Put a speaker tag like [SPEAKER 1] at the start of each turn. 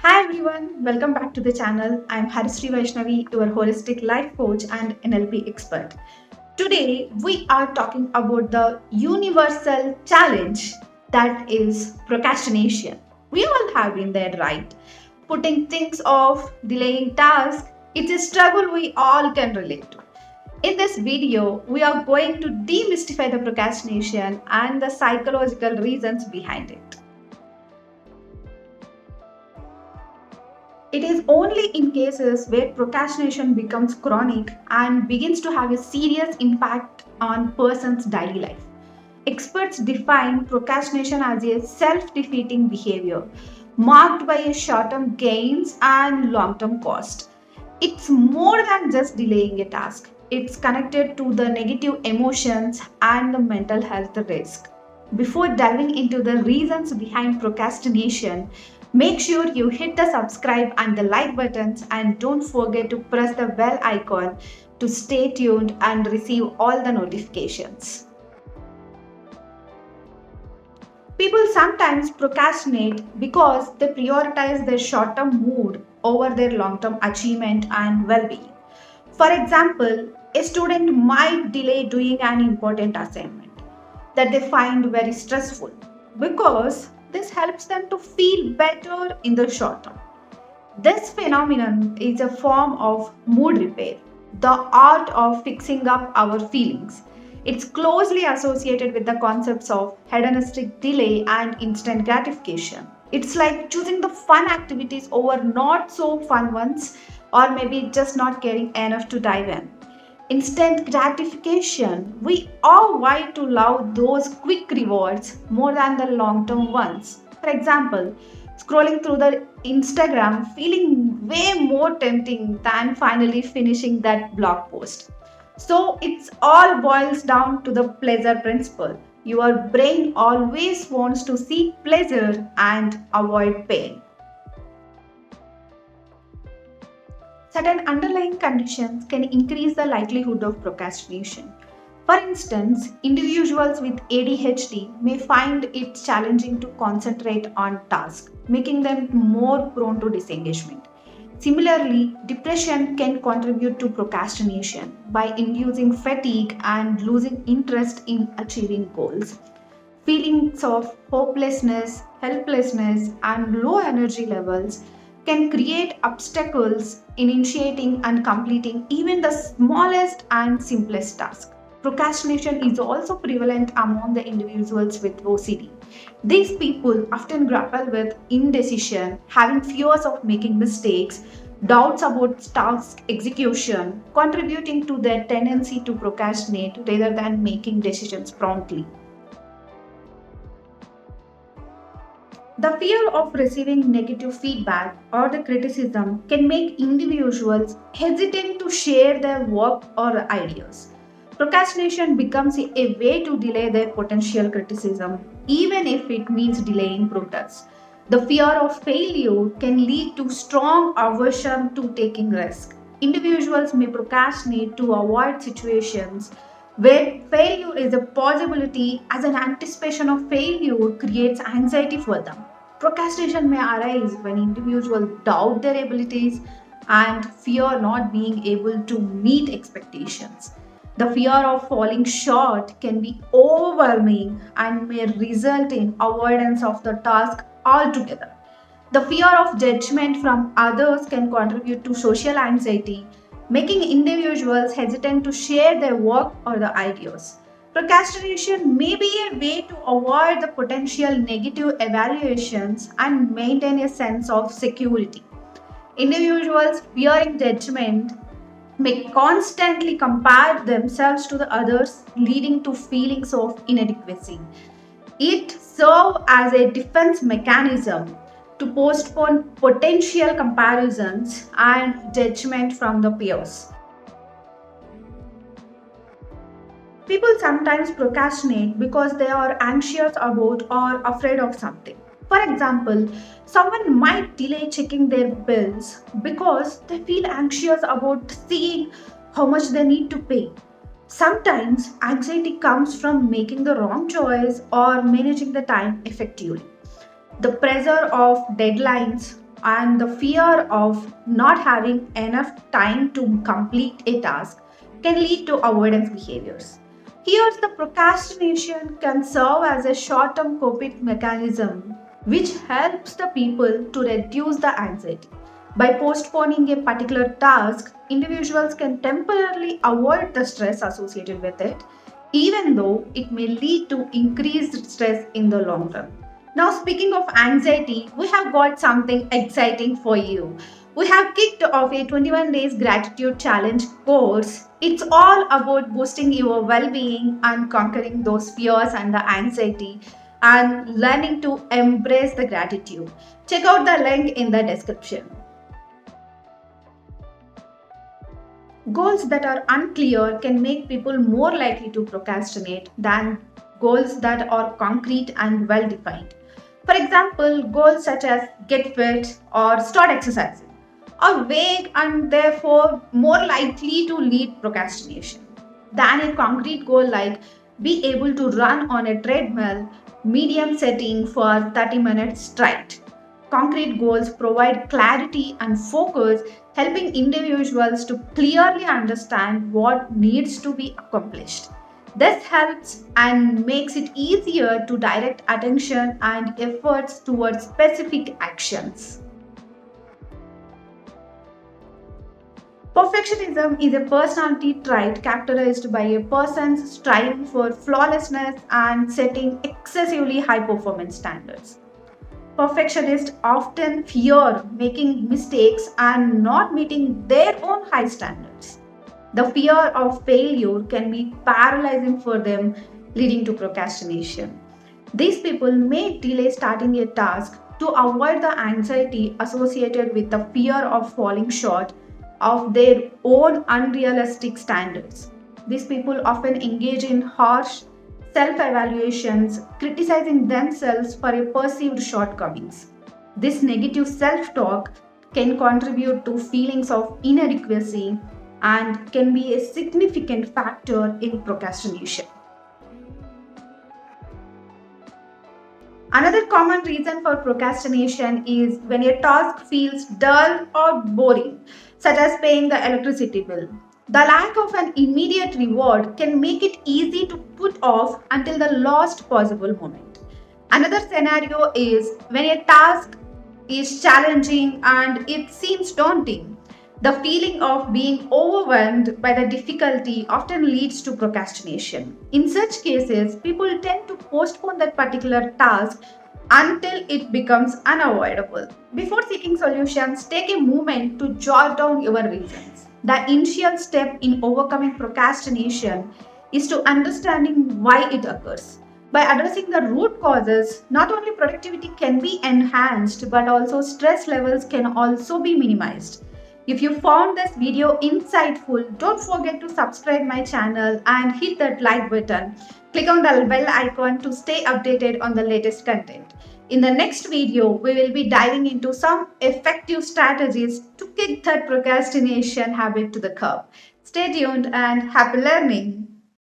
[SPEAKER 1] Hi everyone, welcome back to the channel. I'm Harishree Vaishnavi, your holistic life coach and NLP expert. Today we are talking about the universal challenge that is procrastination. We all have been there, right? Putting things off, delaying tasks, it's a struggle we all can relate to. In this video, we are going to demystify the procrastination and the psychological reasons behind it. It is only in cases where procrastination becomes chronic and begins to have a serious impact on person's daily life. Experts define procrastination as a self-defeating behavior marked by a short-term gains and long-term cost. It's more than just delaying a task. It's connected to the negative emotions and the mental health risk. Before diving into the reasons behind procrastination, make sure you hit the subscribe and the like buttons and don't forget to press the bell icon to stay tuned and receive all the notifications. People sometimes procrastinate because they prioritize their short-term mood over their long-term achievement and well-being. For example, a student might delay doing an important assignment that they find very stressful because this helps them to feel better in the short term. This phenomenon is a form of mood repair, the art of fixing up our feelings. It's closely associated with the concepts of hedonistic delay and instant gratification. It's like choosing the fun activities over not so fun ones, or maybe just not caring enough to dive in. Instant gratification, we are wired to love those quick rewards more than the long term ones. For example, scrolling through the Instagram feeling way more tempting than finally finishing that blog post. So it's all boils down to the pleasure principle. Your brain always wants to seek pleasure and avoid pain. Certain underlying conditions can increase the likelihood of procrastination. For instance, individuals with ADHD may find it challenging to concentrate on tasks, making them more prone to disengagement. Similarly, depression can contribute to procrastination by inducing fatigue and losing interest in achieving goals. Feelings of hopelessness, helplessness, and low energy levels can create obstacles in initiating and completing even the smallest and simplest task. Procrastination is also prevalent among the individuals with OCD. These people often grapple with indecision, having fears of making mistakes, doubts about task execution, contributing to their tendency to procrastinate rather than making decisions promptly. The fear of receiving negative feedback or the criticism can make individuals hesitant to share their work or ideas. Procrastination becomes a way to delay their potential criticism, even if it means delaying progress. The fear of failure can lead to strong aversion to taking risk. Individuals may procrastinate to avoid situations where failure is a possibility, as an anticipation of failure creates anxiety for them. Procrastination may arise when individuals doubt their abilities and fear not being able to meet expectations. The fear of falling short can be overwhelming and may result in avoidance of the task altogether. The fear of judgment from others can contribute to social anxiety, making individuals hesitant to share their work or the ideas. Procrastination may be a way to avoid the potential negative evaluations and maintain a sense of security. Individuals fearing judgment may constantly compare themselves to the others, leading to feelings of inadequacy. It serves as a defense mechanism to postpone potential comparisons and judgment from the peers. People sometimes procrastinate because they are anxious about or afraid of something. For example, someone might delay checking their bills because they feel anxious about seeing how much they need to pay. Sometimes anxiety comes from making the wrong choice or managing the time effectively. The pressure of deadlines, and the fear of not having enough time to complete a task can lead to avoidance behaviors. Here, the procrastination can serve as a short term coping mechanism which helps the people to reduce the anxiety. By postponing a particular task, individuals can temporarily avoid the stress associated with it, even though it may lead to increased stress in the long run. Now, speaking of anxiety, we have got something exciting for you. We have kicked off a 21 days gratitude challenge course. It's all about boosting your well being and conquering those fears and the anxiety and learning to embrace the gratitude. Check out the link in the description. Goals that are unclear can make people more likely to procrastinate than goals that are concrete and well defined. For example, goals such as get fit or start exercising are vague and therefore more likely to lead procrastination than a concrete goal like be able to run on a treadmill medium setting for 30 minutes straight. Concrete goals provide clarity and focus, helping individuals to clearly understand what needs to be accomplished. This helps and makes it easier to direct attention and efforts towards specific actions. Perfectionism is a personality trait characterized by a person's striving for flawlessness and setting excessively high performance standards. Perfectionists often fear making mistakes and not meeting their own high standards. The fear of failure can be paralyzing for them, leading to procrastination. These people may delay starting a task to avoid the anxiety associated with the fear of falling short of their own unrealistic standards. These people often engage in harsh self evaluations, criticizing themselves for a perceived shortcomings. This negative self talk can contribute to feelings of inadequacy and can be a significant factor in procrastination. Another common reason for procrastination is when a task feels dull or boring, such as paying the electricity bill. The lack of an immediate reward can make it easy to put off until the last possible moment. Another scenario is when a task is challenging and it seems daunting. The feeling of being overwhelmed by the difficulty often leads to procrastination. In such cases, people tend to postpone that particular task until it becomes unavoidable. Before seeking solutions, take a moment to jot down your reasons. The initial step in overcoming procrastination is to understanding why it occurs. By addressing the root causes, not only productivity can be enhanced but also stress levels can also be minimized. If you found this video insightful, don't forget to subscribe my channel and hit that like button. Click on the bell icon to stay updated on the latest content. In the next video, we will be diving into some effective strategies to kick that procrastination habit to the curb. Stay tuned and happy learning!